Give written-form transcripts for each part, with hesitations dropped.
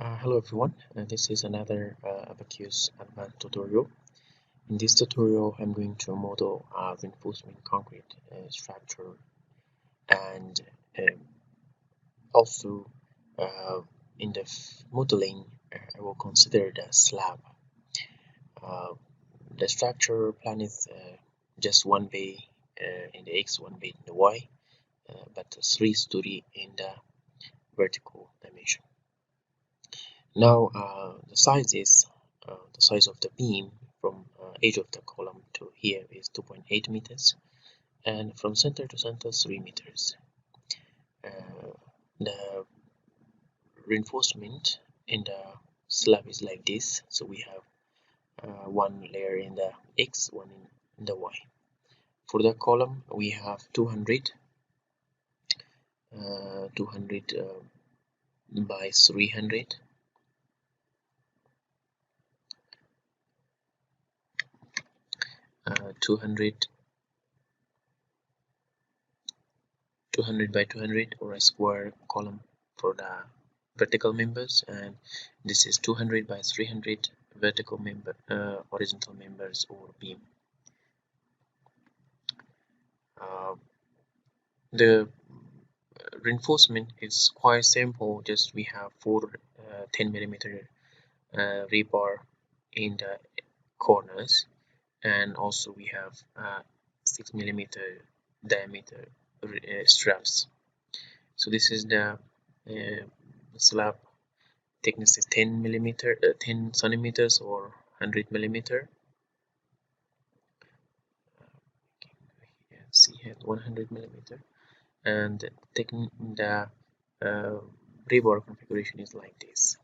Hello everyone, this is another ABAQUS advanced tutorial. In this tutorial, I'm going to model reinforcement concrete structure, and also in the modeling, I will consider the slab. Uh, the structure plan is just one bay in the X, one bay in the Y, but 3 story in the vertical dimension. Now the size of the beam from edge of the column to here is 2.8 meters, and from center to center 3 meters. The reinforcement in the slab is like this, so we have one layer in the X, one in the Y. For the column we have 200 by 300, uh, 200 by 200, or a square column for the vertical members, and this is 200 by 300 vertical member, horizontal members or beam. The reinforcement is quite simple. Just we have four 10 millimeter rebar in the corners, and also we have 6 millimeter diameter straps. So this is the slab thickness is 10 centimeters or 100 millimeter. See here 100 millimeter, and the rebar configuration is like this.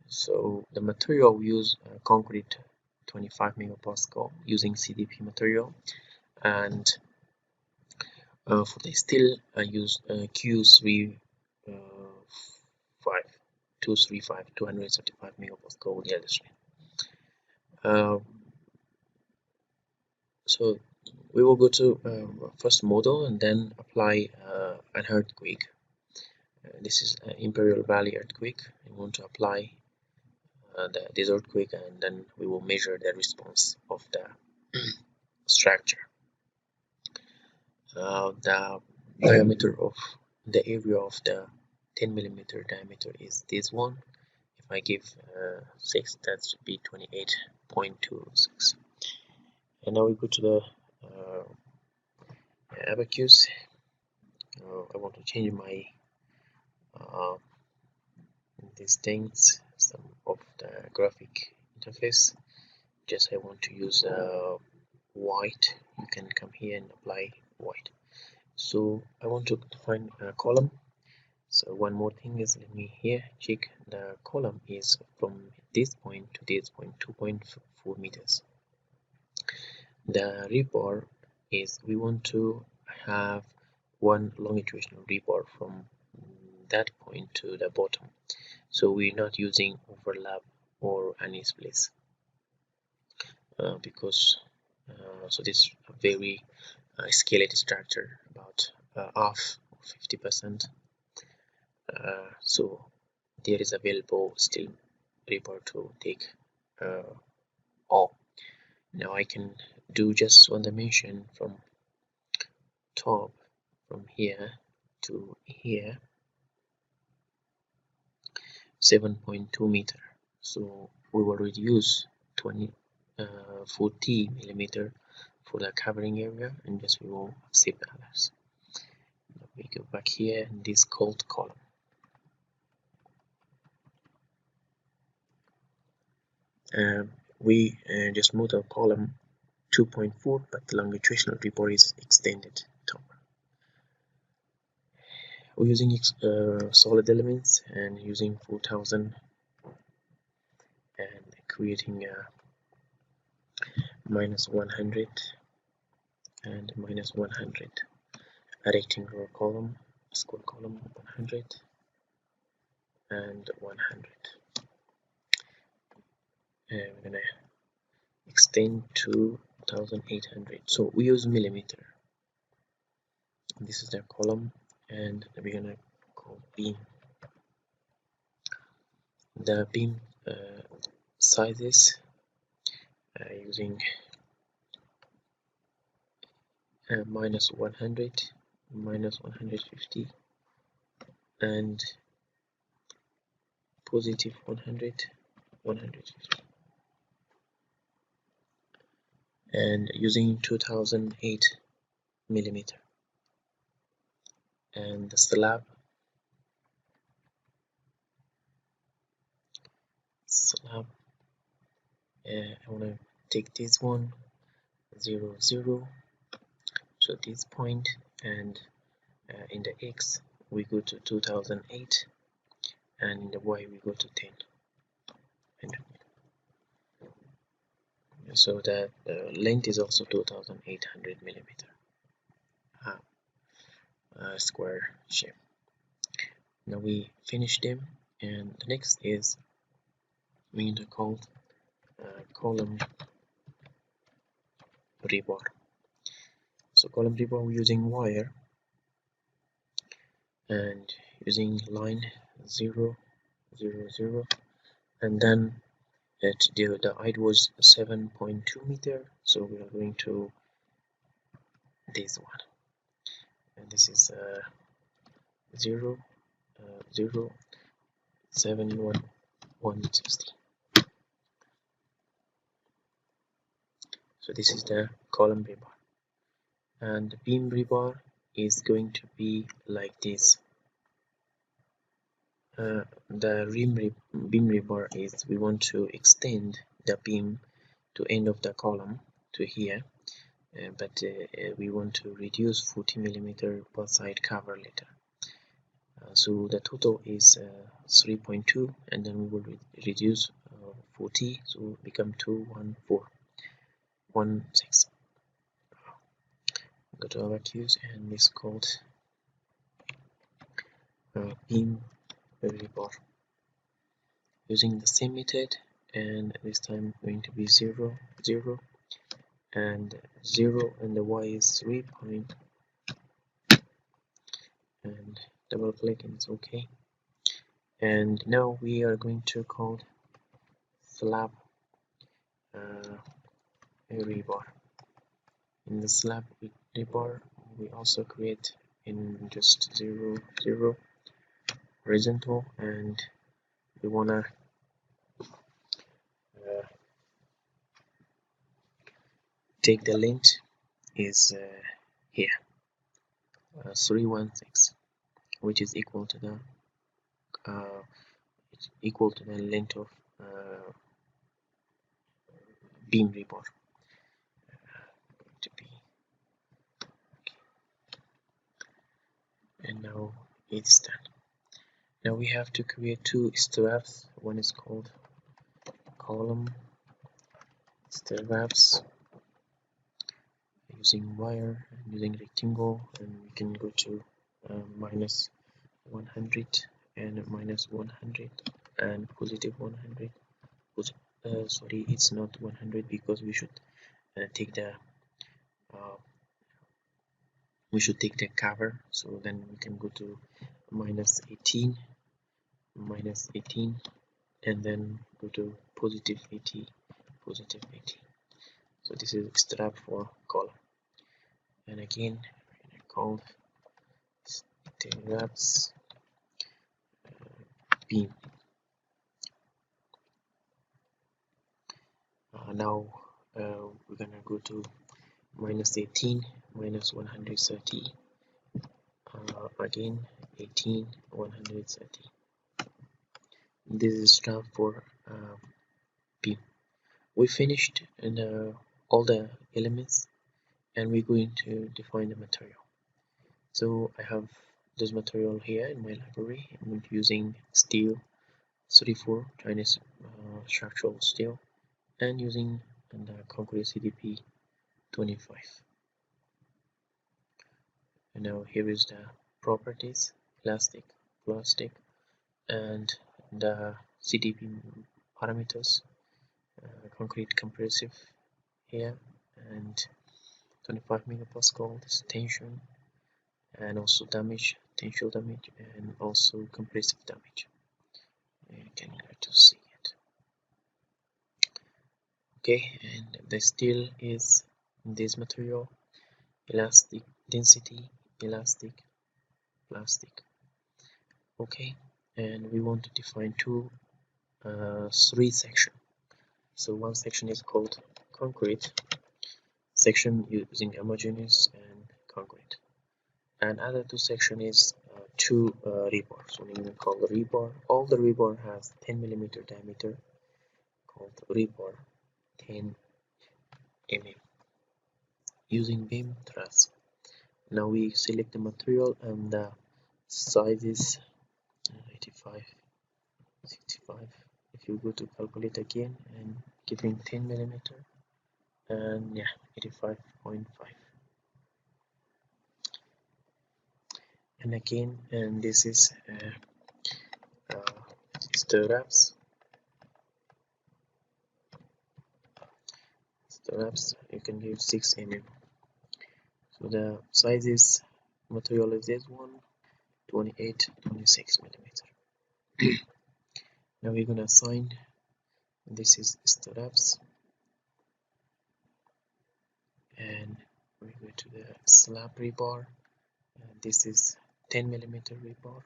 So the material we use concrete 25 megapascal using CDP material, and for the steel I use Q35 235 megapascal yellow steel. So we will go to first model and then apply an earthquake. This is an Imperial Valley earthquake. I want to apply this earthquake, and then we will measure the response of the structure. The diameter of the area of the 10 millimeter diameter is this one. If I give 6, that should be 28.26. And now we go to the ABAQUS. I want to change my these things, some of the graphic interface. Just I want to use white. You can come here and apply white. So I want to define a column. So one more thing is, let me here check the column is from this point to this point 2.4 meters. The rebar is, we want to have one longitudinal rebar from that point to the bottom, so we're not using overlap or any splits because so this very skeletal structure, about half 50%, so there is available still rebar to take all. Now I can do just one dimension from top, from here to here, 7.2 meter. So we will reduce 40 millimeter for the covering area, and just we will save the others. We go back here in this cold column. We just model column 2.4, but the longitudinal rebar is extended top. We're using solid elements and using 4000 and creating a -100 and -100, a rectangular column, a square column 100 and 100. And we're gonna extend to 1800. So we use millimeter. This is the column, and we're gonna call beam. the beam sizes using minus 100, minus 150, and positive 100, 150, and using 2008 millimeter. And the slab I want to take this one 0 0, so this point, and in the X we go to 2008, and in the Y we go to 10, and so that length is also 2800 millimeter square shape. Now we finish them, and the next is we need to call column rebar. So column rebar, we're using wire and using line 0 0 0, and then the height was 7.2 meter, so we are going to this one, and this is 0 0 7 1 160. So this is the column rebar, and the beam rebar is going to be like this. The beam rebar is we want to extend the beam to end of the column to here, but we want to reduce 40 millimeter per side cover later. So the total is 3.2, and then we will reduce 40, so become 21416. Go to ABAQUS, and it's called beam rebar, using the same method, and this time going to be 0 0 and 0, and the Y is 3 point, and double click, and it's okay. And now we are going to call slab rebar. In the slab rebar, we also create in just 0 0 horizontal, and we wanna take the length is here 316, which is equal to the length of beam rebar. To be okay. And now it's done. Now we have to create two straps. One is called column straps, using wire and using rectangle, and we can go to minus 100 and minus 100 and positive 100. Sorry, it's not 100, because we should take the cover, so then we can go to minus 18, and then go to positive 80, positive 80. So this is strap for column, and again called straps beam. Now we're gonna go to minus 18, minus 130, again 18, 130. This is strap for beam. We finished all the elements, and we're going to define the material. So I have this material here in my library. I'm using steel 34 Chinese structural steel, and using the concrete CDP 25. And now here is the properties: plastic, and the CDP parameters, concrete compressive here, and 25 megapascal, this tension, and also damage, tensile damage, and also compressive damage. You can go to Okay, and the steel is this material, elastic, density, elastic, plastic. Okay, and we want to define three sections. So one section is called concrete section using homogeneous and concrete, and other two section is two rebar. So we call the rebar. All the rebar has 10 millimeter diameter, called rebar 10 mm, using beam truss. Now we select the material and the size is 85, 65. If you go to calculate again and giving 10 millimeter, and yeah, 85.5. And again, and this is stirrups. You can give 6 mm. So the size is material is this one, 28, 26 millimeter. Now we're gonna assign, this is stirrups, and we go to the slab rebar, and this is 10 millimeter rebar,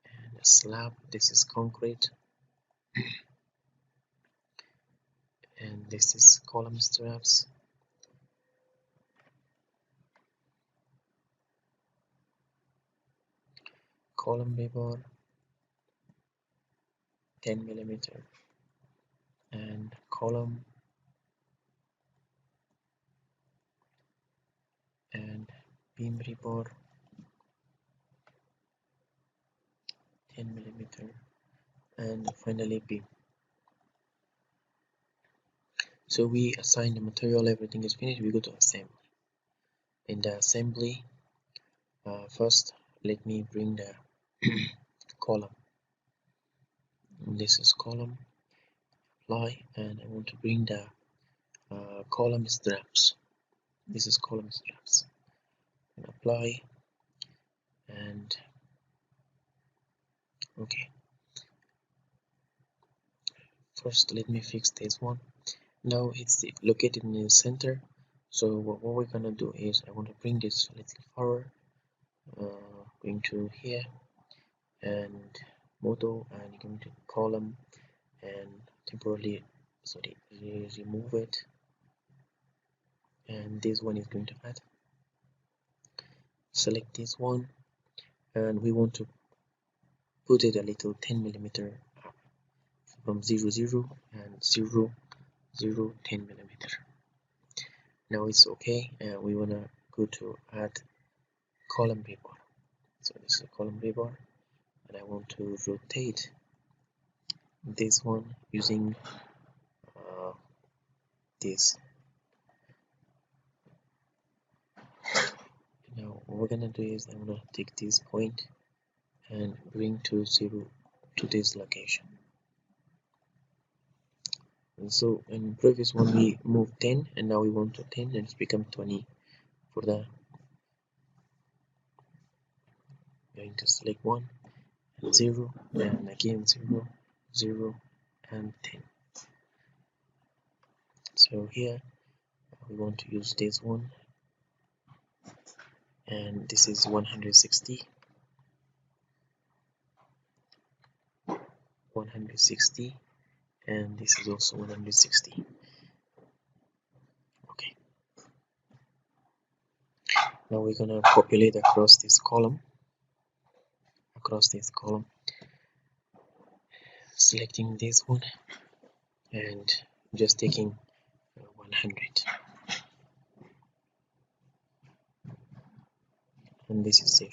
and slab, this is concrete, and this is column stirrups, column rebar 10 millimeter, and column and beam rebar 10 millimeter, and finally beam. So we assign the material, everything is finished, we go to assembly. In the assembly, first let me bring the column. This is column, apply, and I want to bring the column straps. This is column straps, and apply, and okay. First let me fix this one. Now it's located in the center, so what we're gonna do is I want to bring this a little forward, going to here and modal, and going to column, and temporarily remove it, and this one is going to add. Select this one, and we want to put it a little 10 millimeter up from 0 0 and 0 0 10 millimeter. Now it's okay, and we want to go to add column rebar. So this is a column rebar, and I want to rotate this one using this. Now what we're gonna do is I'm gonna take this point and bring to 0 to this location. And so in previous one we moved 10, and now we want to 10, and it's become 20 for the. Going to select 1 and 0, and again 0 0 and 10. So here we want to use this one, and this is 160, 160, and this is also 160. Okay, now we're gonna populate across this column, selecting this one and just taking 100, and this is 0.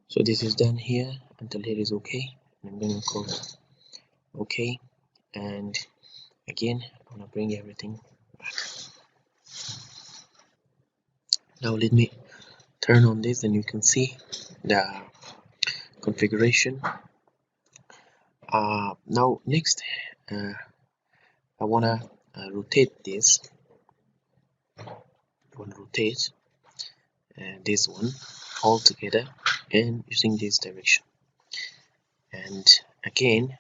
So this is done here until here is okay. I'm going to call okay, and again I'm going to bring everything back. Now let me turn on this, and you can see the configuration. Now next, I wanna rotate this. I wanna rotate this one all together and using this direction. And again,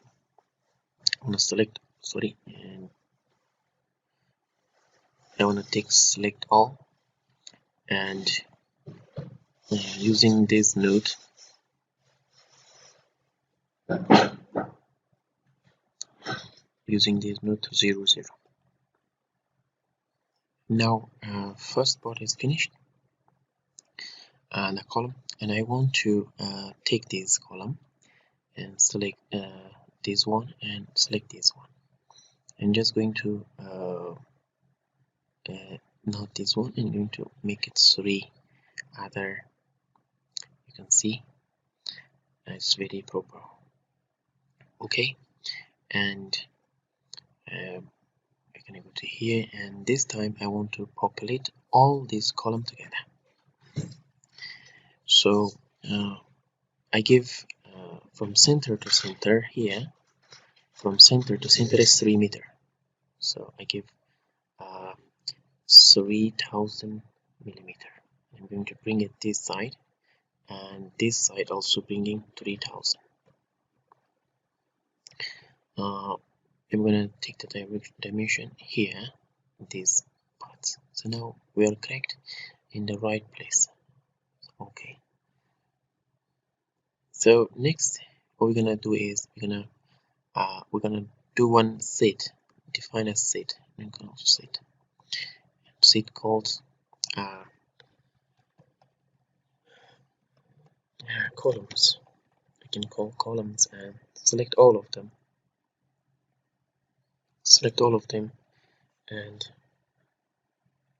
I wanna select. Sorry, and I wanna take select all, and using this node, to 0 0. Now first part is finished, the column, and I want to take this column and select this one and select this one. I'm just going to not this one, and going to make it 3 other. You can see it's very proper. Okay, and I'm gonna go to here, and this time I want to populate all these columns together. So I give from center to center here. From center to center is 3 meters. So I give 3000 millimeter. I'm going to bring it this side, and this side also bringing 3000. I'm gonna take the dimension here, these parts. So now we are correct in the right place. Okay. So next, what we're gonna do is we're gonna do one set, define a set. I'm gonna also set called columns. I can call columns and select all of them. Select all of them, and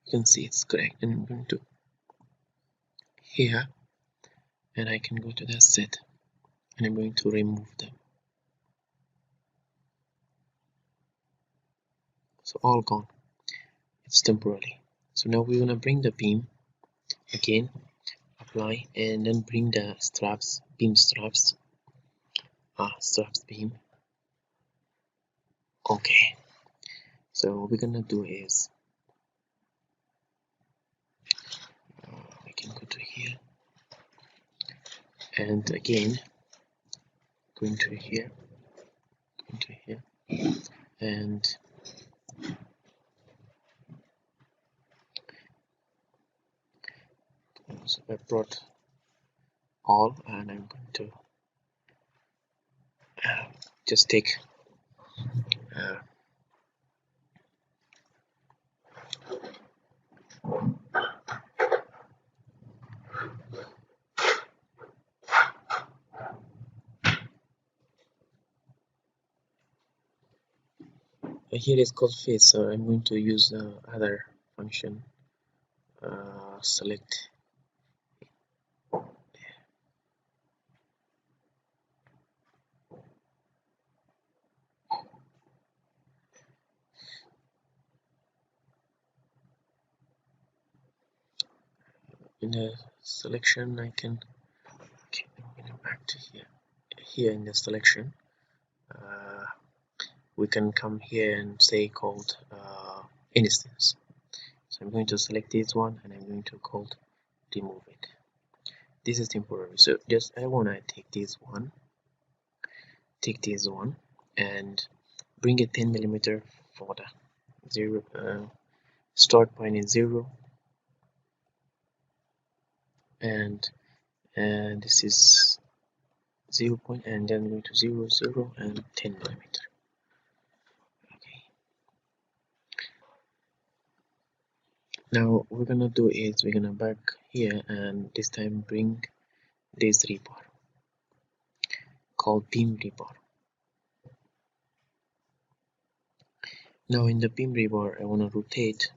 you can see it's correct. And I'm going to here, and I can go to the set, and I'm going to remove them. So all gone. It's temporary. So now we're gonna bring the beam again, apply, and then bring the straps, beam beam. Okay. So what we're gonna do is we can go to here, and again going to here, and so I brought all, and I'm going to just take here is called face, so I'm going to use other function, select in the selection. I can back to here in the selection, we can come here and say called instance. So I'm going to select this one, and I'm going to call remove it. This is temporary, so just I want to take this one, and bring it 10 millimeter for the 0 start point is 0, and this is 0 point, and then going to 0 0 and 10 millimeter. Okay, now what we're gonna do is we're gonna back here, and this time bring this rebar called beam rebar. Now in the beam rebar, I want to rotate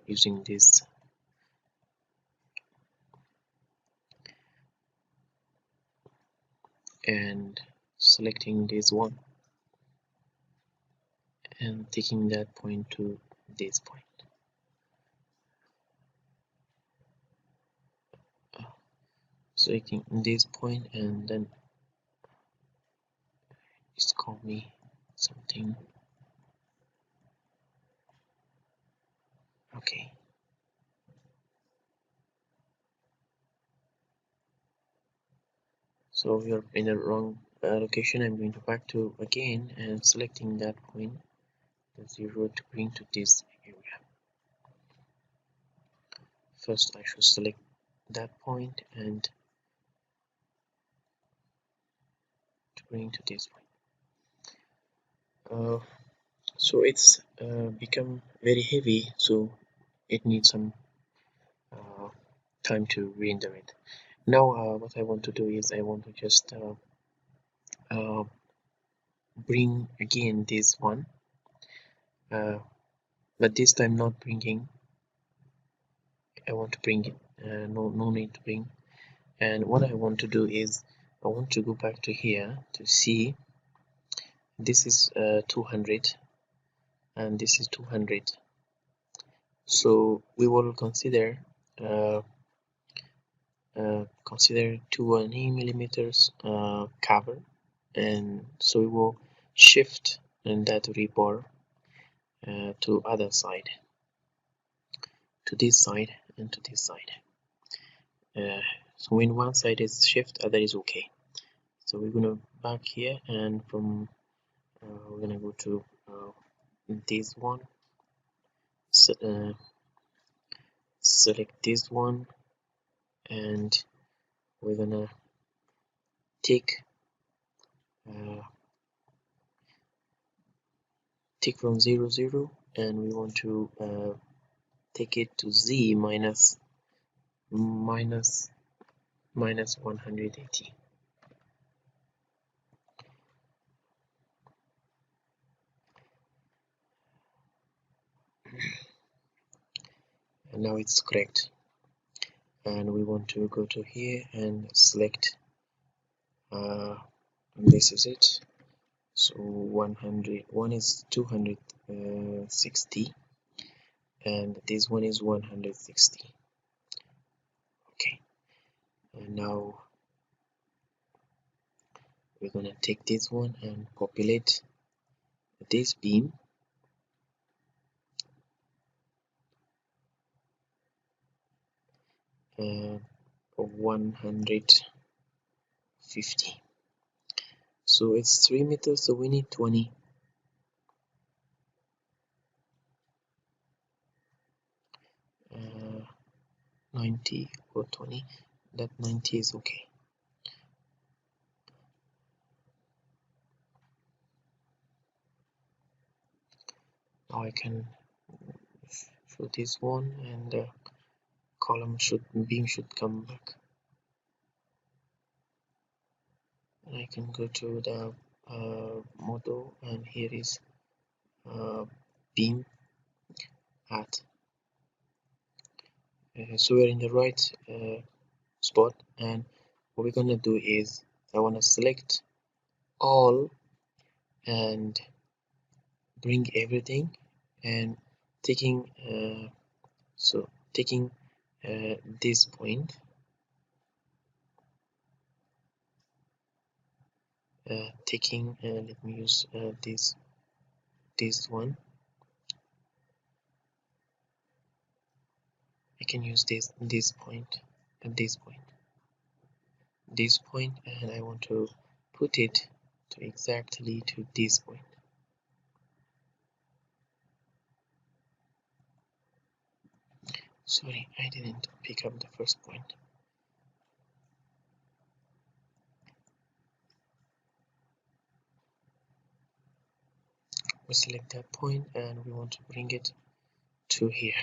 using this and selecting this one and taking that point to this point. Selecting this point and then call me something. Okay. So we are in the wrong location. I'm going to back to again and selecting that point, the 0, to bring to this area. First I should select that point and to bring to this point. So it's become very heavy, so it needs some uh, time to render it. Now what I want to do is I want to just bring again this one, but this time not bringing. I want to bring it, no need to bring. And what I want to do is I want to go back to here to see this is 200 and this is 200. So we will consider 20 millimeters cover, and so we will shift and that rebar to other side, to this side and to this side. So when one side is shift, other is okay. So we're gonna back here, and from we're gonna go to this one, select this one, and we're gonna take from 0 0, and we want to take it to z minus 180. And now it's correct, and we want to go to here and select this is it. So 100, one is 260 and this one is 160. Okay, and now we're gonna take this one and populate this beam, of 150. So it's 3 meters, so we need 20. 90 or 20. That 90 is okay. Now I can show this one, and the beam should come back. And I can go to the model, and here is beam at. So we're in the right spot, and what we're gonna do is I want to select all and bring everything, and taking this point, let me use this one. I can use this point and this point, and I want to put it to exactly to this point. Sorry, I didn't pick up the first point. We select that point and we want to bring it to here.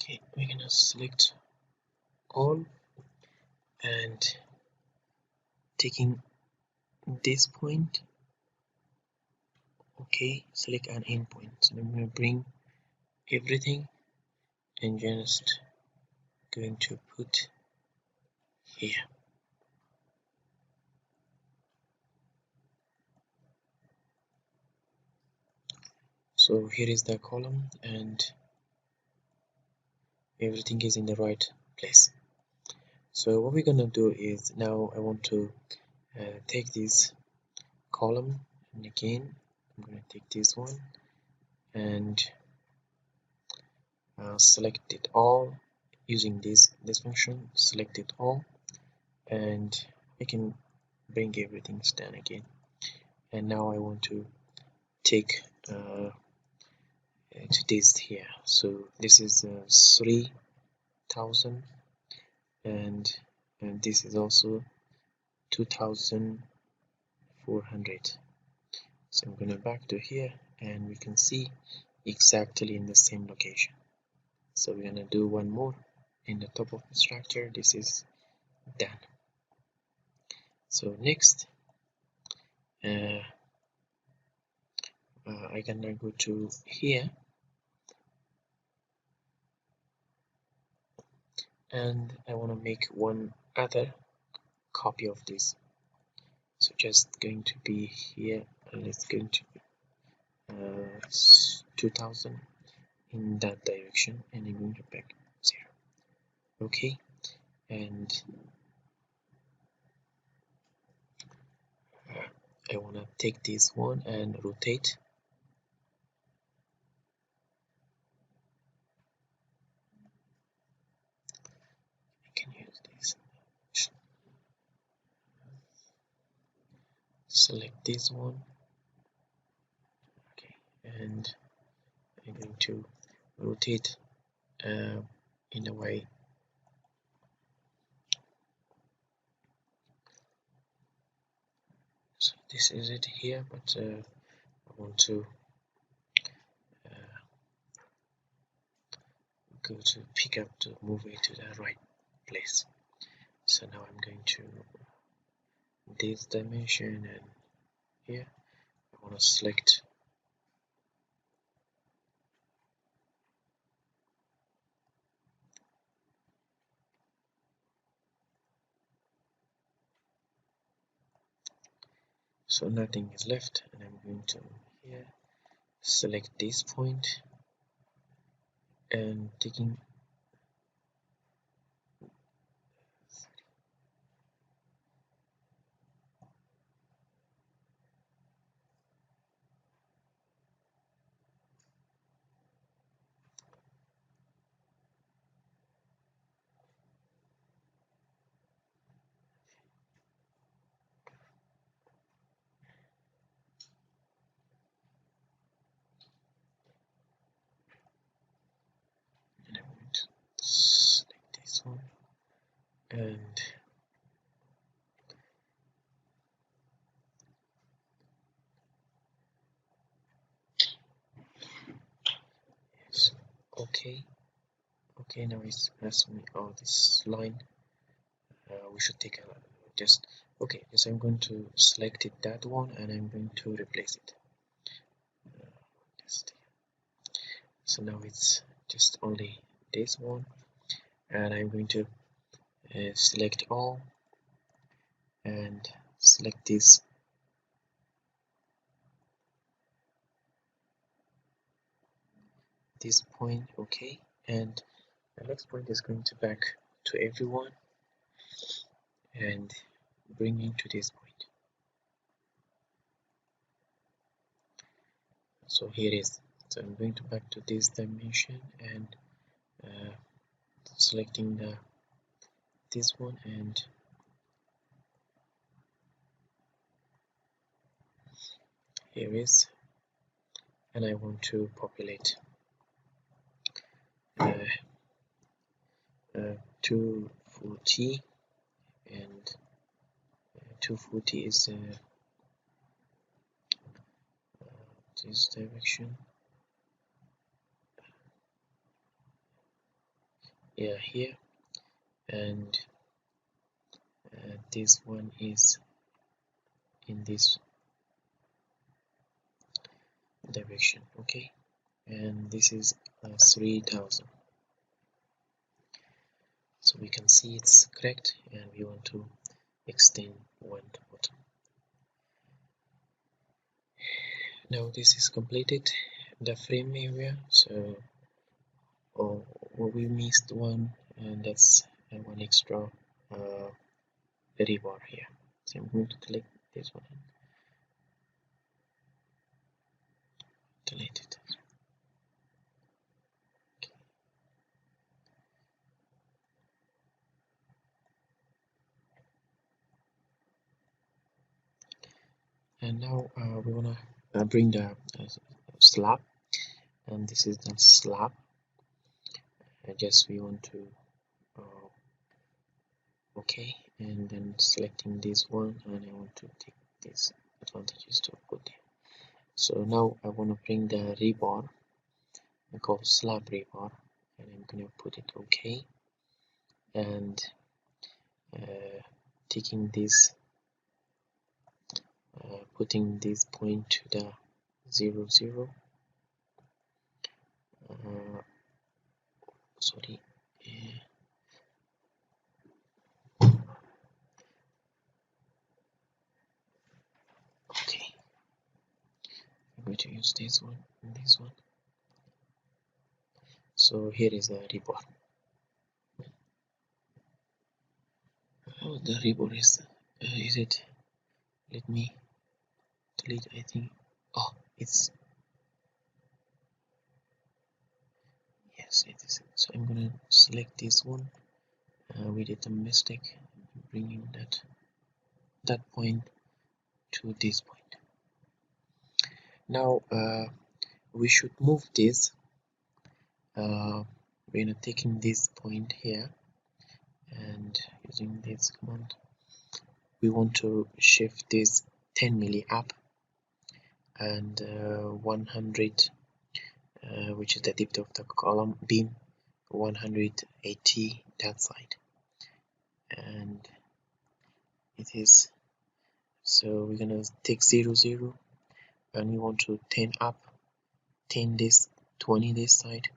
Okay, we're gonna select all and taking this point. Okay, select an endpoint. So I'm gonna bring everything and just going to put here. So here is the column and everything is in the right place. So what we're gonna do is, now I want to take this column, and again I'm gonna take this one and select it all using this function, select it all, and I can bring everything down again. And now I want to take to this here. So this is 3000, and this is also 2400. So I'm gonna back to here, and we can see exactly in the same location. So we're gonna do one more in the top of the structure. This is done. So next I can now go to here, and I want to make one other copy of this. So just going to be here, and it's going to be 2000 in that direction, and I'm going to back 0. Okay, and I want to take this one and rotate. I can use this. Select this one. Okay, and I'm going to rotate in a way. So this is it here, but I want to go to pick up to move it to the right place. So now I'm going to this dimension, and here I want to select so nothing is left, and I'm going to here select this point and taking and I'm going to select this one, and yes, okay. Now it's asking me, oh, this line we should take a just okay. So I'm going to select it, that one, and I'm going to replace it. So now it's just only this one, and I'm going to select all and select this point. Okay, and the next point is going to back to everyone and bringing to this point. So here is, so I'm going to back to this dimension and selecting this one, and here is, and I want to populate 240, and 240 is this direction. Yeah, here, and this one is in this direction. Okay, and this is 3000. So we can see it's correct, and we want to extend one to bottom. Now this is completed, the frame area. So oh, we missed one, and that's one extra rebar here. So I'm going to delete this one and delete it. And now we wanna bring the slab, and this is the slab. Just we want to okay, and then selecting this one, and I want to take these advantages to put there. So now I want to bring the rebar, I call slab rebar, and I'm gonna put it okay, and taking this putting this point to the 0 0 sorry okay, I'm going to use this one and this one. So here is the rebar. Oh, the rebar is it, let me delete, I think, oh, it's, yes, it is. So I'm gonna select this one. We did a mistake bringing that point to this point. Now we should move this. We're gonna taking this point here and using this command. We want to shift this 10 milli up and 100, which is the depth of the column beam, 180 that side, and it is. So we're gonna take 0 0, and we want to 10 up, 10 this, 20 this side.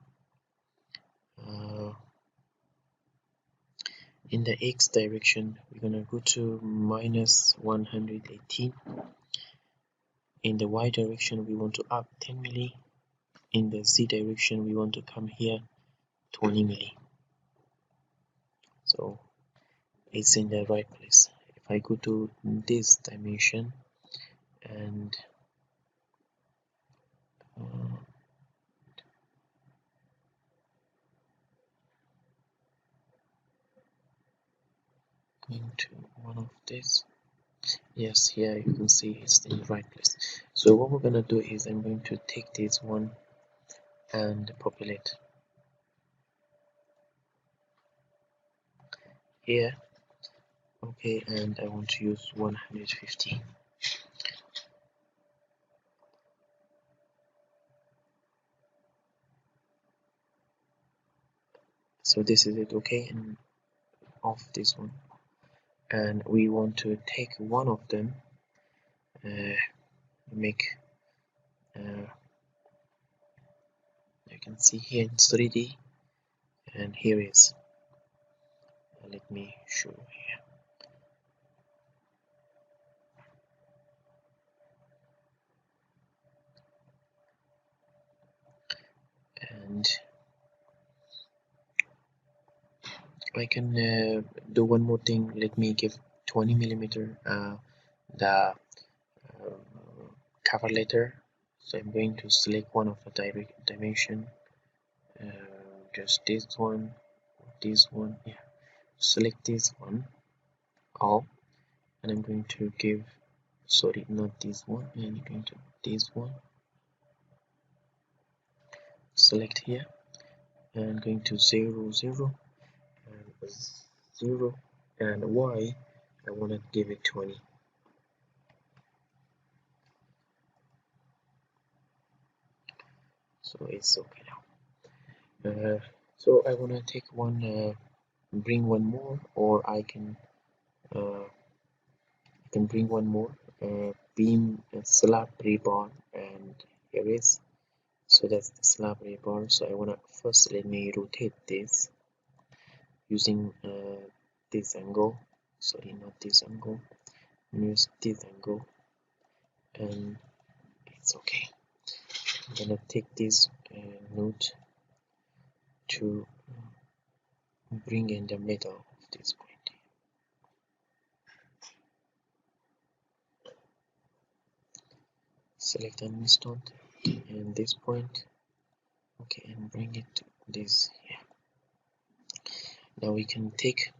In the x direction, we're gonna go to minus 118. In the y direction, we want to up 10 milli. In the z direction, we want to come here 20 milli. So it's in the right place. If I go to this dimension and going to one of this, yes, here you can see it's in the right place. So what we're gonna do is I'm going to take this one and populate here, okay, and I want to use 150. So this is it, okay, and off this one, and we want to take one of them, make you can see here it's 3D, and here is, let me show here. And I can do one more thing. Let me give 20 millimeter the cover letter. So I'm going to select one of the dimension, just this one, yeah. Select this one, all, and I'm going to give, sorry, not this one, and I'm going to this one. Select here, and going to 0 0 and 0, and y I want to give it 20. So it's okay now. So I want to take one, bring one more, or I can bring one more beam slab rebar, and here is. So that's the slab rebar. So I want to first, let me rotate this using this angle, sorry, not this angle, use this angle, and it's okay. I'm gonna take this node to bring in the middle of this point. Select an instant and this point, okay, and bring it to this here. Now we can take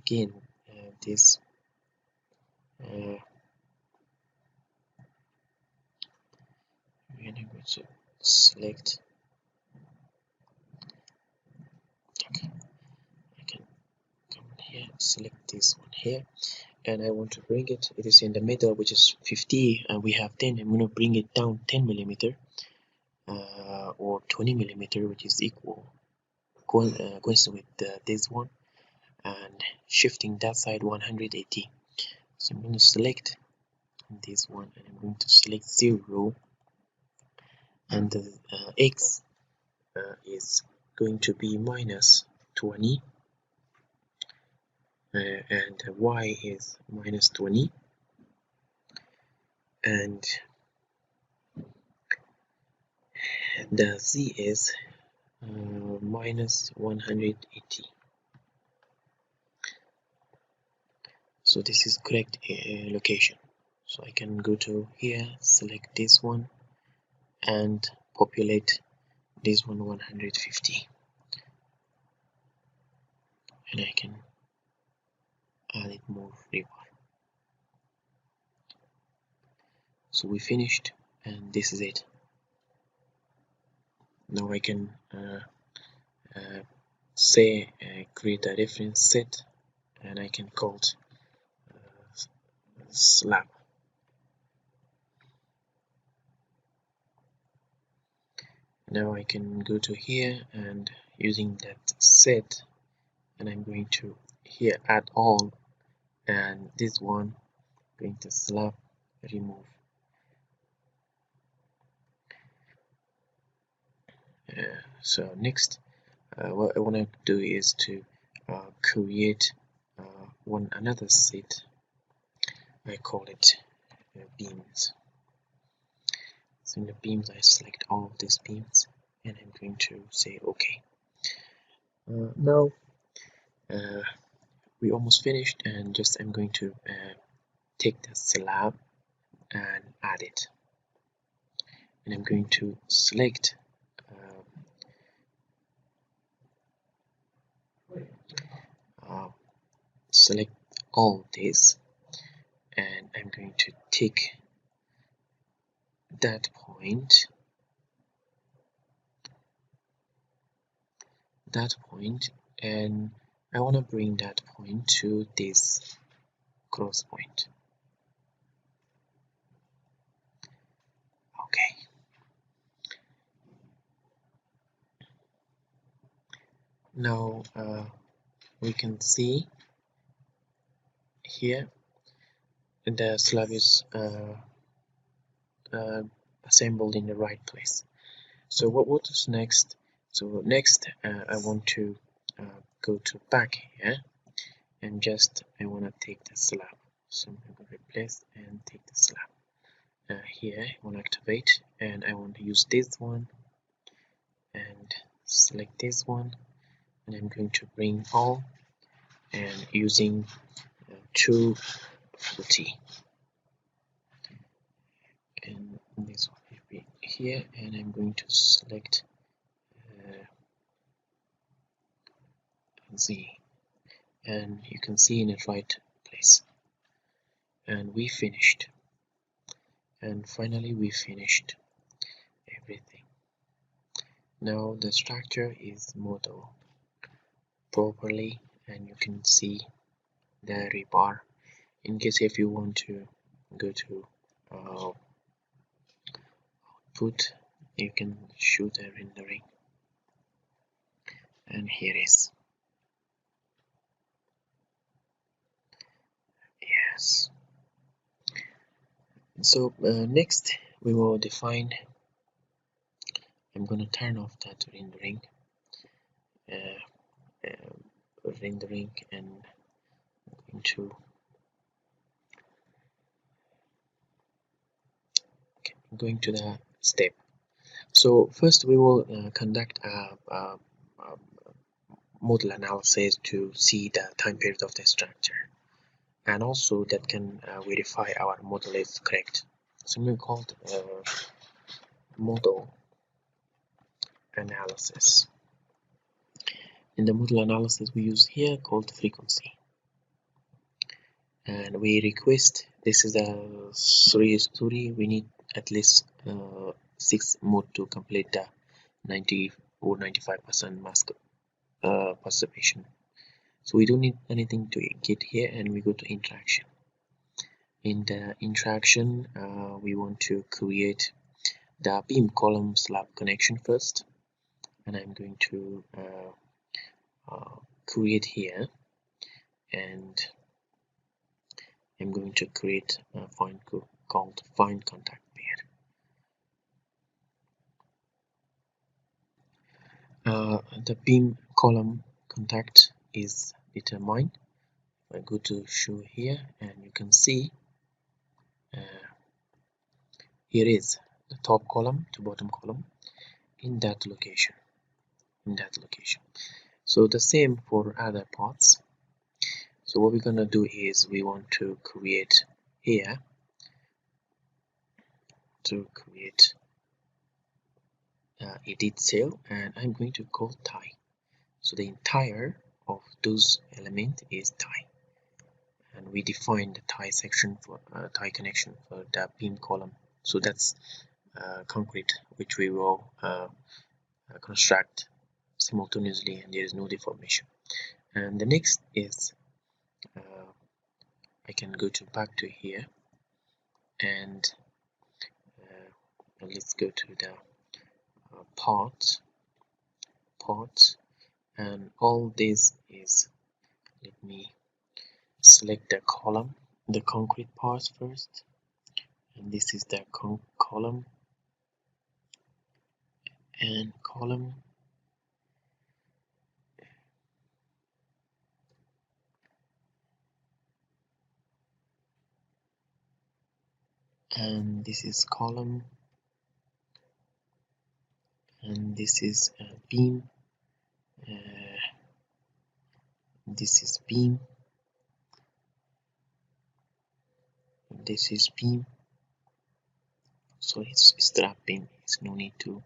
again this we're gonna go to select. Okay, I can come here, select this one here, and I want to bring it. It is in the middle, which is 50, and we have 10. I'm gonna bring it down 10 millimeter or 20 millimeter, which is equal coincident with this one, and shifting that side 180. So I'm going to select this one, and I'm going to select 0, and the x is going to be minus 20, and y is minus 20, and the z is minus 180. So this is correct location. So I can go to here, select this one, and populate this one 150, and I can add it more rebar. So we finished, and this is it. Now I can say create a reference set, and I can call it slab. Now I can go to here and using that set, and I'm going to here add all, and this one going to slab remove. So next what I want to do is to create another set. I call it beams. So in the beams I select all of these beams, and I'm going to say OK. Now we almost finished, and just I'm going to take the slab and add it, and I'm going to select select all this, and I'm going to take that point, and I want to bring that point to this cross point. Okay. Now we can see here the slab is assembled in the right place. So what is next? So next I want to go to back here, and just I want to take the slab. So I'm going to replace and take the slab. Here I want to activate, and I want to use this one and select this one, and I'm going to bring all, and using 240, and this one will be here, and I'm going to select Z, and you can see in the right place, and we finished. And finally we finished everything. Now the structure is modeled properly, and you can see the rebar. In case if you want to go to output, you can shoot a rendering, and here is. Yes. So next we will define. I'm going to turn off that rendering and I'm going to going to the step. So first we will conduct a modal analysis to see the time period of the structure, and also that can verify our model is correct. Something called modal analysis. In the modal analysis we use here called frequency, and we request, this is a story, we need at least 6 mode to complete the 90 or 95% mask participation. So we don't need anything to get here, and we go to interaction. In the interaction we want to create the beam column slab connection first, and I'm going to create here, and I'm going to create a find called find contact pair. The beam column contact is determined. I go to show here, and you can see here is the top column to bottom column in that location. So the same for other parts. So what we're gonna do is we want to create here edit cell, and I'm going to call tie. So the entire of those element is tie, and we define the tie section for tie connection for the beam column. So that's concrete which we will construct simultaneously, and there is no deformation. And the next is I can go back to here, and let's go to the parts, and all this is, let me select the column, the concrete parts first, and this is the column and column, and this is column, and this is beam, this is beam, this is beam. So it's strap beam, it's no need to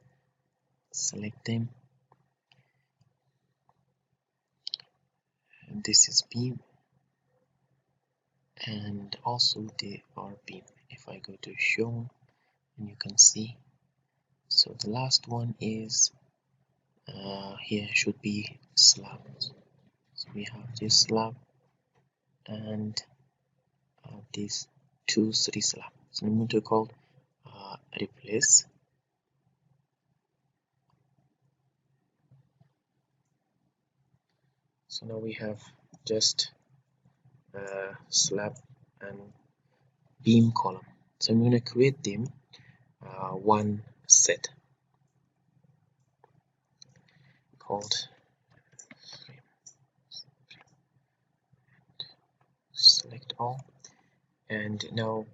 select them, and this is beam, and also they are beam. If I go to show, and you can see, so the last one is here should be slab. So we have this slab and these 2 3 slab. So I'm going to call replace, so now we have just slab and beam column. So I'm going to create them one set called select all, and now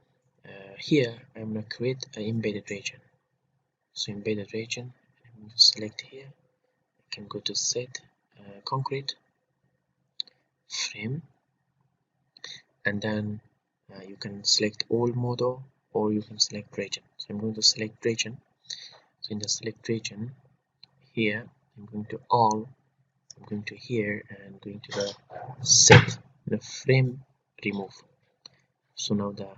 here I'm going to create an embedded region. So embedded region, I'm going to select here, I can go to set concrete frame, and then you can select all model, or you can select region. So I'm going to select region. So in the select region here, I'm going to all, I'm going to here, and I'm going to the set the frame remove. So now the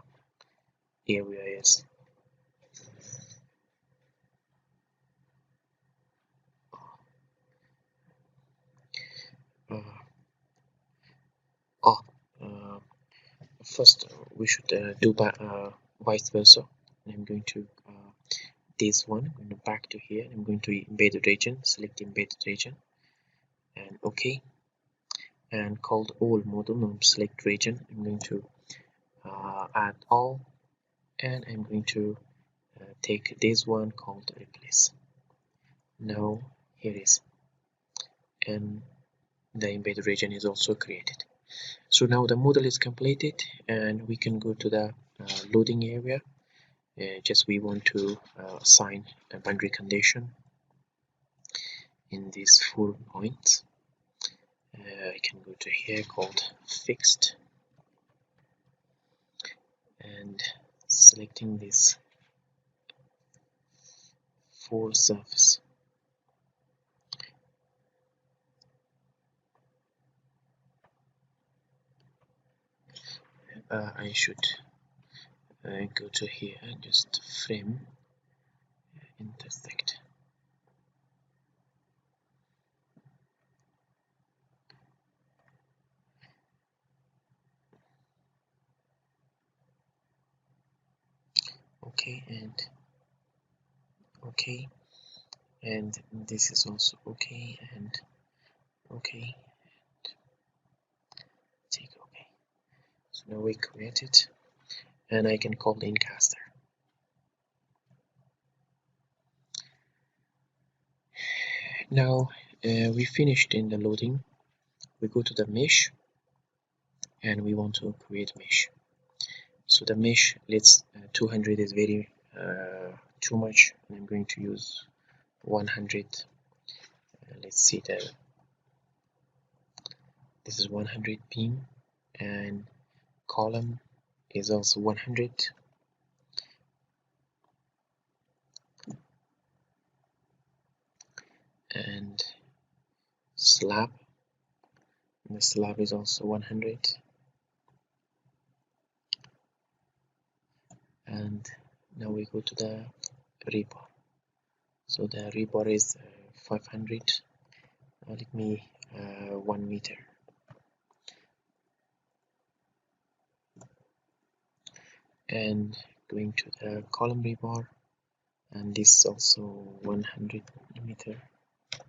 area is first we should do by vice versa. And I'm going to this one, I'm going to back to here, I'm going to embedded region, select embedded region, and OK, and called all model, now select region, I'm going to add all, and I'm going to take this one called replace. Now here is, and the embedded region is also created. So now the model is completed, and we can go to the loading area, just we want to assign a boundary condition in these 4 points. I can go to here called fixed and selecting this 4 surface. I should go to here and just frame intersect. Okay, and this is also okay, and okay, take okay. So now we create it, and I can call the incaster. Now we finished in the loading. We go to the mesh, and we want to create mesh. So the mesh, let's 200 is very too much, and I'm going to use 100. Let's see that this is 100 beam, and column is also 100. And slab, and the slab is also 100. And now we go to the rebar. So the rebar is 500. Let me 1 meter. And going to the column rebar, and this is also 100 millimeter,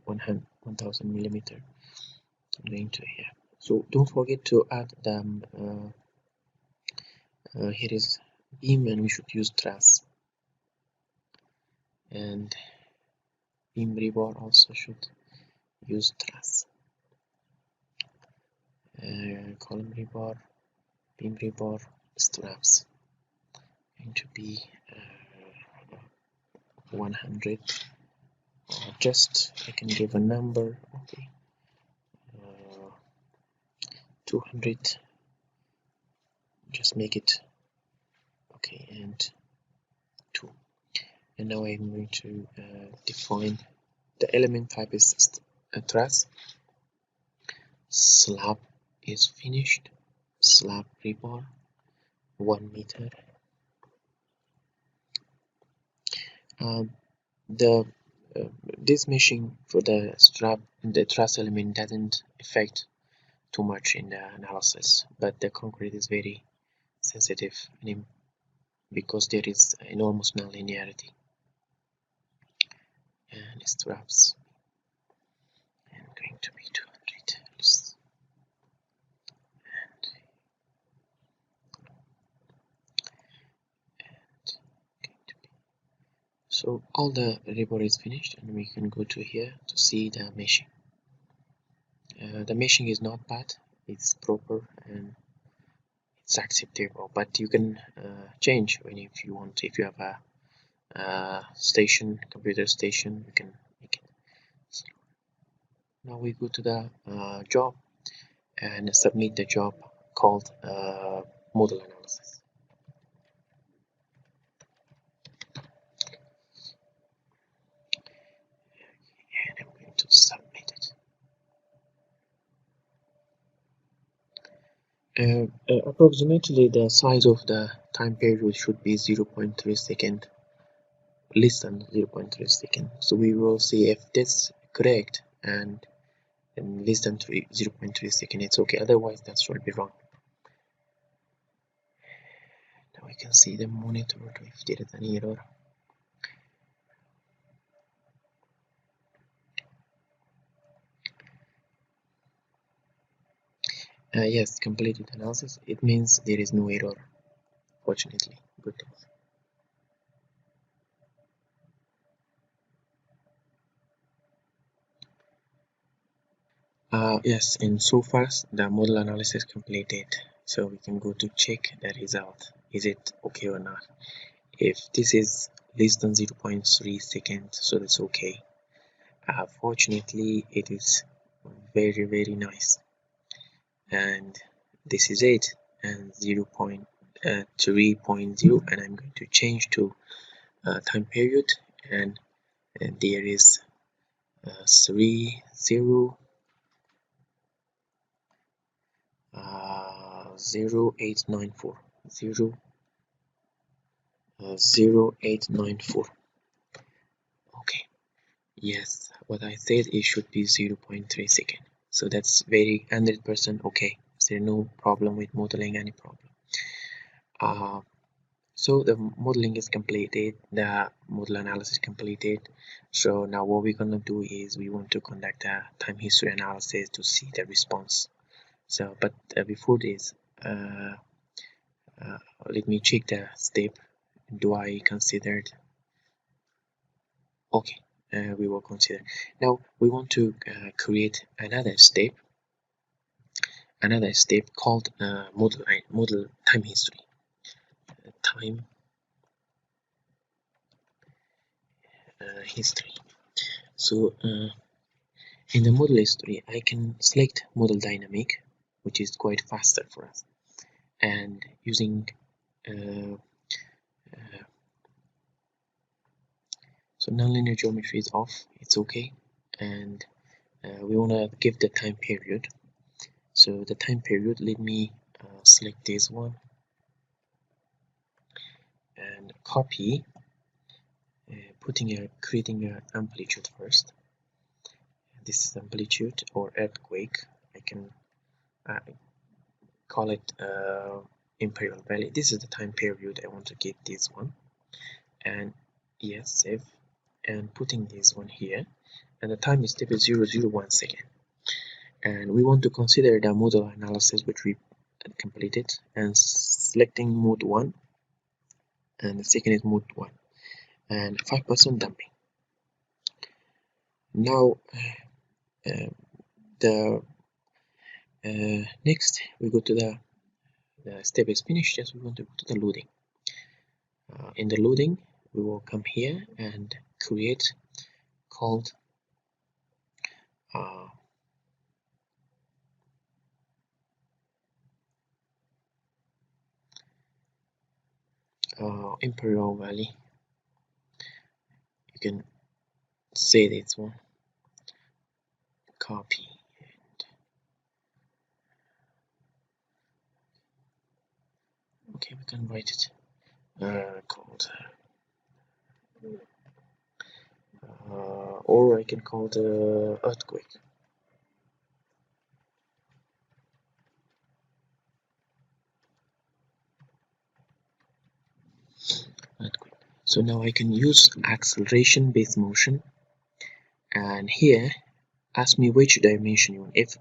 1000 millimeter. I'm going to here. So don't forget to add the here is beam, and we should use truss, and beam rebar also should use truss. Column rebar, beam rebar, straps going to be 100. Just I can give a number. Okay, 200. Just make it okay, and 2. And now I'm going to define the element type is truss. Slab is finished. Slab rebar 1 meter. This meshing for the strap, the truss element doesn't affect too much in the analysis, but the concrete is very sensitive because there is enormous nonlinearity. And straps and going to be 200. So all the rebar is finished, and we can go to here to see the meshing. The meshing is not bad, it's proper and it's acceptable, but you can change when if you want. If you have a computer station, you can make it. So now we go to the job and submit the job called modal analysis. And I'm going to submit it. Approximately the size of the time period should be 0.3 second, less than 0.3 second. So we will see if this correct, and less than 0.3 second, it's okay. Otherwise, that should be wrong. Now we can see the monitor if there is any error. Yes, completed analysis. It means there is no error, fortunately. Good. Yes, and so far the model analysis completed. So we can go to check the result. Is it okay or not? If this is less than 0.3 seconds, so that's okay. Fortunately, it is very nice, and this is it, and 0.3.0, and I'm going to change to time period, and there is 3 0 0894 0894. Okay, yes, what I said, it should be 0.3 second, so that's very 100% okay. Is there no problem with modeling? Any problem? So the modeling is completed, the modal analysis completed. So now what we're gonna do is we want to conduct a time history analysis to see the response. So but before this, let me check the step. Do I considered? Okay, we will consider. Now we want to create another step called model time history. Time history. So in the model history, I can select model dynamic, which is quite faster for us, and using so nonlinear geometry is off, it's okay, and we want to give the time period. So the time period, let me select this one and copy, creating an amplitude first. This is amplitude or earthquake. I can call it imperial valley. This is the time period I want to give this one, and yes, save, and putting this one here, and the time step is 0.001 second. And we want to consider the modal analysis which we completed, and selecting mode 1, and the second is mode 1, and 5% damping. Now the next we go to the step is finished. Just we want to go to the loading. In the loading, we will come here and create called Imperial Valley. You can say this one, copy, and okay, we can write it called or I can call it earthquake. So now I can use acceleration based motion, and here ask me which dimension you want. If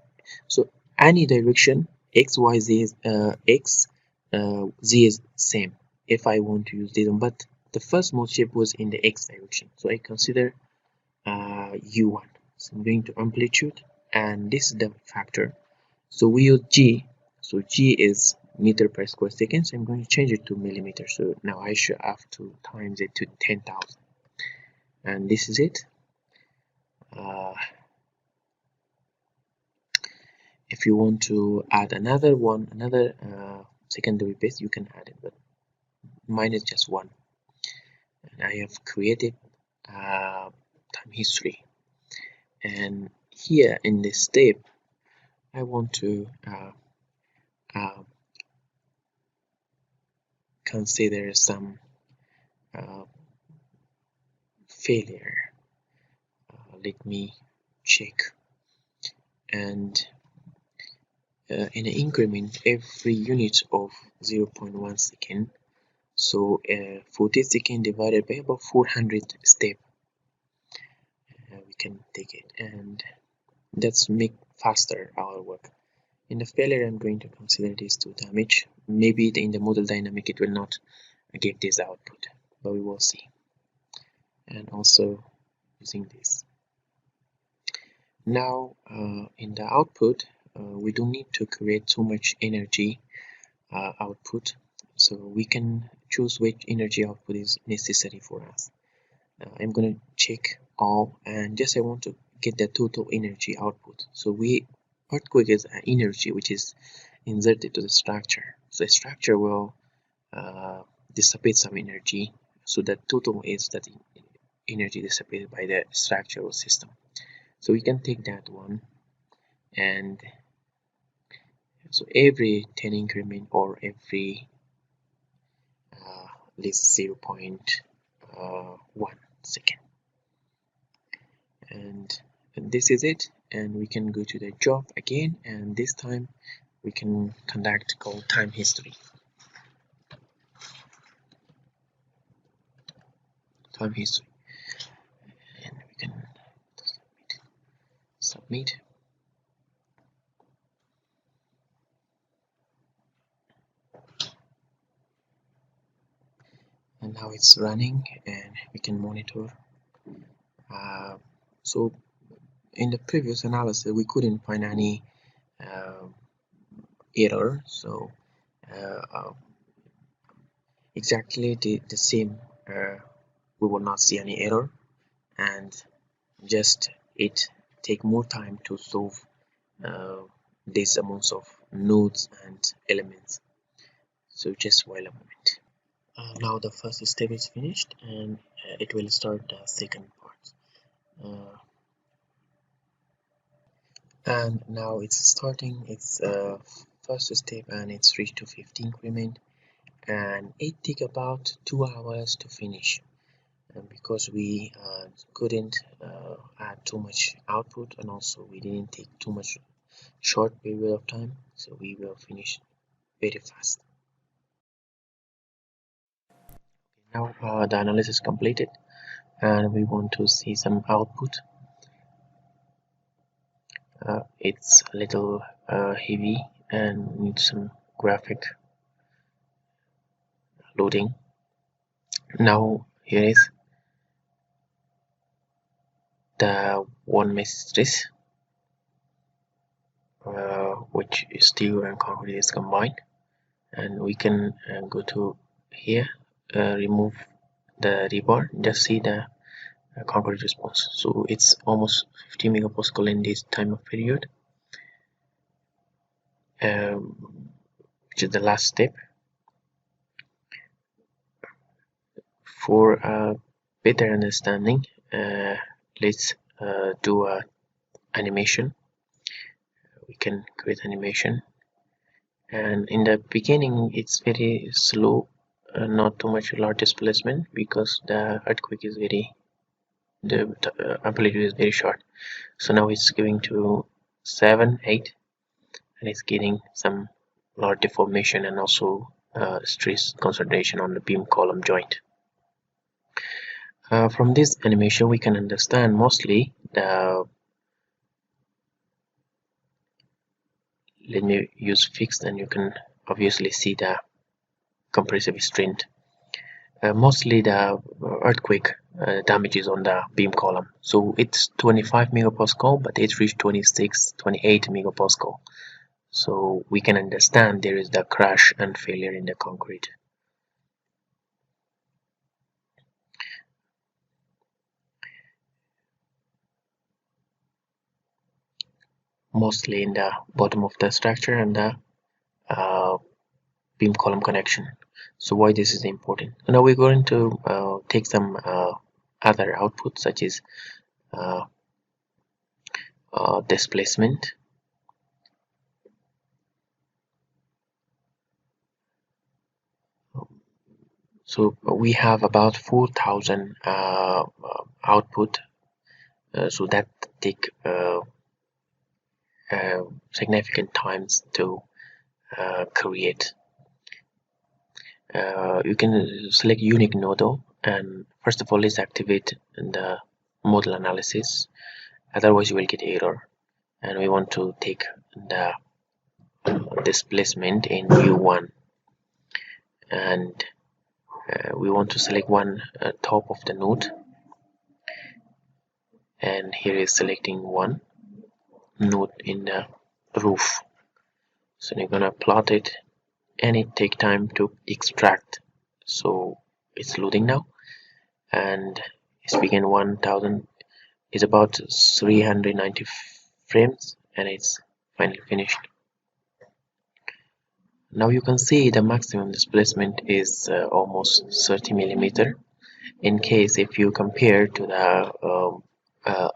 so, any direction x, y, z is z is same. If I want to use this one, but the first mode shape was in the x direction, so I consider u1. So I'm going to amplitude, and this is the factor. So we use g. So g is meter per square second. So I'm going to change it to millimeter. So now I should have to times it to 10,000, and this is it. If you want to add another secondary base, you can add it, but mine is just one. And I have created time history, and here in this step I want to consider some failure. Let me check, and in an increment every unit of 0.1 second. So 40 seconds divided by about 400 steps, we can take it, and that's make faster our work. In the failure, I'm going to consider these two damage. Maybe in the model dynamic it will not give this output, but we will see. And also using this. Now in the output, we don't need to create too much energy output. so we can choose which energy output is necessary for us. I'm gonna check all, and just I want to get the total energy output. So earthquake is an energy which is inserted to the structure. So the structure will dissipate some energy, so the total is that energy dissipated by the structural system. So we can take that one, and so every 10 increment or every least 0.1 second, and this is it. And we can go to the job again, and this time we can conduct called time history. And we can submit. And now it's running, and we can monitor. So in the previous analysis we couldn't find any error, so exactly the same, we will not see any error, and just it take more time to solve these amounts of nodes and elements. So just while a moment. Now the first step is finished, and it will start the second part. And now it's starting its first step, and it's reached to 50 increment, and it take about 2 hours to finish. And because we couldn't add too much output, and also we didn't take too much short period of time, so we will finish very fast. Now the analysis completed, and we want to see some output. It's a little heavy and needs some graphic loading. Now here is the one matrix, which steel and concrete is combined, and we can go to here, remove the rebar, just see the concrete response. So it's almost 50 megapascal in this time of period, which is the last step. For a better understanding, let's do a animation. We can create animation, and in the beginning it's very slow, not too much large displacement, because the earthquake is the amplitude is very short. So now it's going to 7, 8, and it's getting some large deformation and also stress concentration on the beam column joint. From this animation we can understand mostly the, let me use fixed, and you can obviously see the compressive strength. Mostly the earthquake damages on the beam column, so it's 25 megapascal, but it reached 26, 28 megapascal. So we can understand there is the crash and failure in the concrete. Mostly in the bottom of the structure and the beam column connection. So why this is important? Now we're going to take some other outputs, such as displacement. So we have about 4,000 output, so that take significant times to create. You can select unique nodal, and first of all let's activate the modal analysis, otherwise you will get error. And we want to take the displacement in u1, and we want to select one top of the node, and here is selecting one node in the roof. So you're gonna plot it and it take time to extract. So it's loading now, and it's begin 1000 is about 390 frames, and it's finally finished. Now you can see the maximum displacement is almost 30 millimeter. In case if you compare to the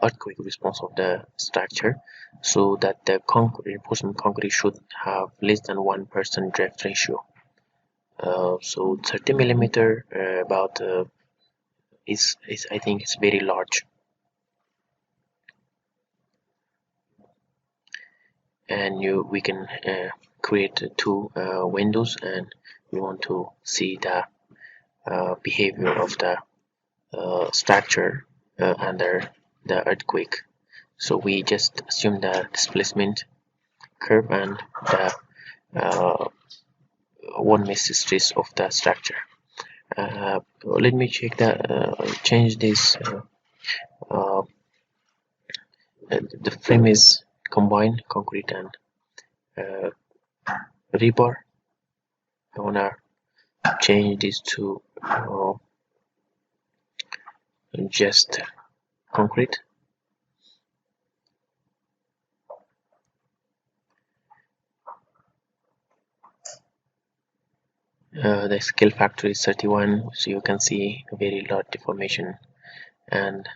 earthquake response of the structure, so that the reinforcement concrete should have less than 1% draft ratio. So 30 millimeter about is I think it's very large. And we can create two windows, and we want to see the behavior of the structure under the earthquake. So we just assume the displacement curve and the 1 mesh stress of the structure. Let me check the change this. The frame is combined concrete and rebar. I wanna change this to just concrete. The scale factor is 31, so you can see a very large deformation, and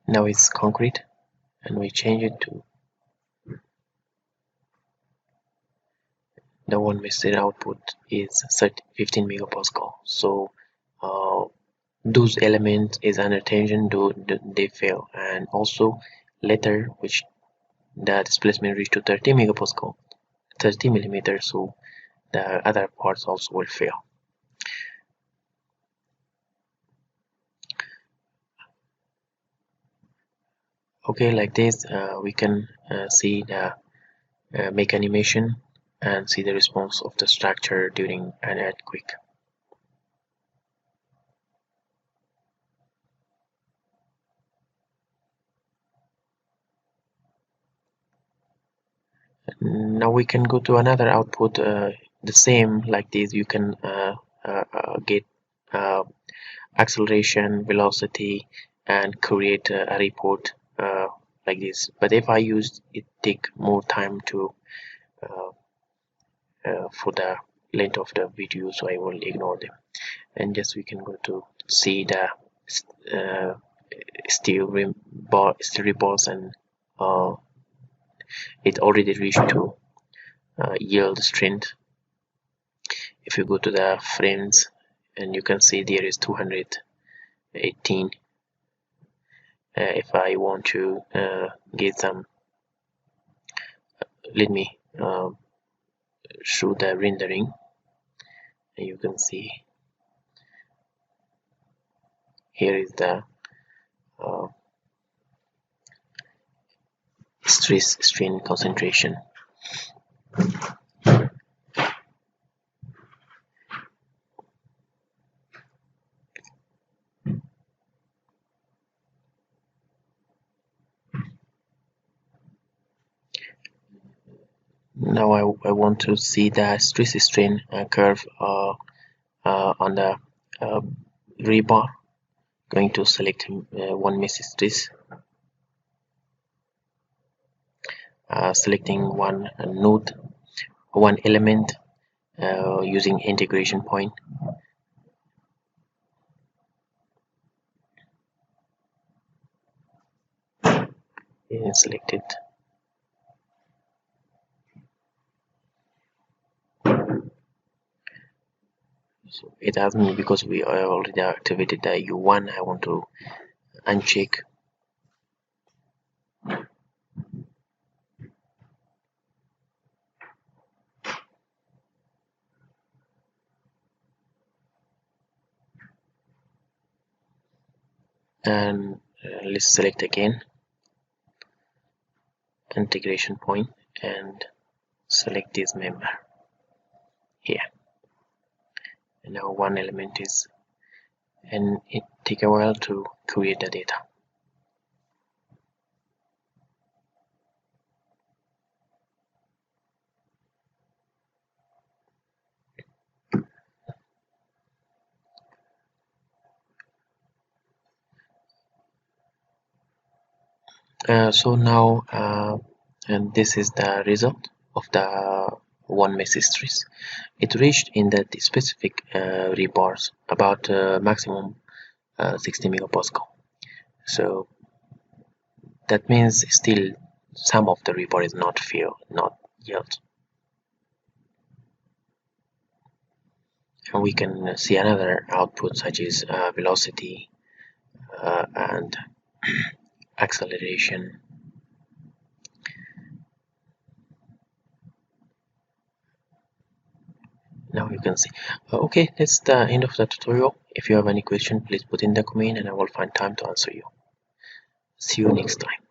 now it's concrete, and we change it to the 1 mesh output is 15 megapascal. So those elements is under tension, they fail, and also later which the displacement reach to 30 megapascal, 30 millimeters, so the other parts also will fail. Okay, like this we can see the make animation and see the response of the structure during an earthquake. Now we can go to another output, the same like this. You can get acceleration, velocity, and create a report like this. But if I use it, take more time to for the length of the video, so I will ignore them. And just we can go to see the steel rebars, and it already reached to yield strength. If you go to the frames, and you can see there is 218. If I want to get some, let me show the rendering, and you can see here is the stress strain concentration. Now I want to see the stress strain curve on the rebar. Going to select 1 mesh stress, selecting one node, one element, using integration point. And select it. So it hasn't, because we already activated the U1. I want to uncheck. And let's select again integration point and select this member here. And now one element is, and it take a while to create the data. So now, and this is the result of the one mesh stress. It reached in the specific rebars about maximum 60 megapascal. So that means still some of the rebar is not filled, not yet. And we can see another output such as velocity and acceleration. Now you can see. Okay, that's the end of the tutorial. If you have any question, please put in the comment and I will find time to answer you. See you next time.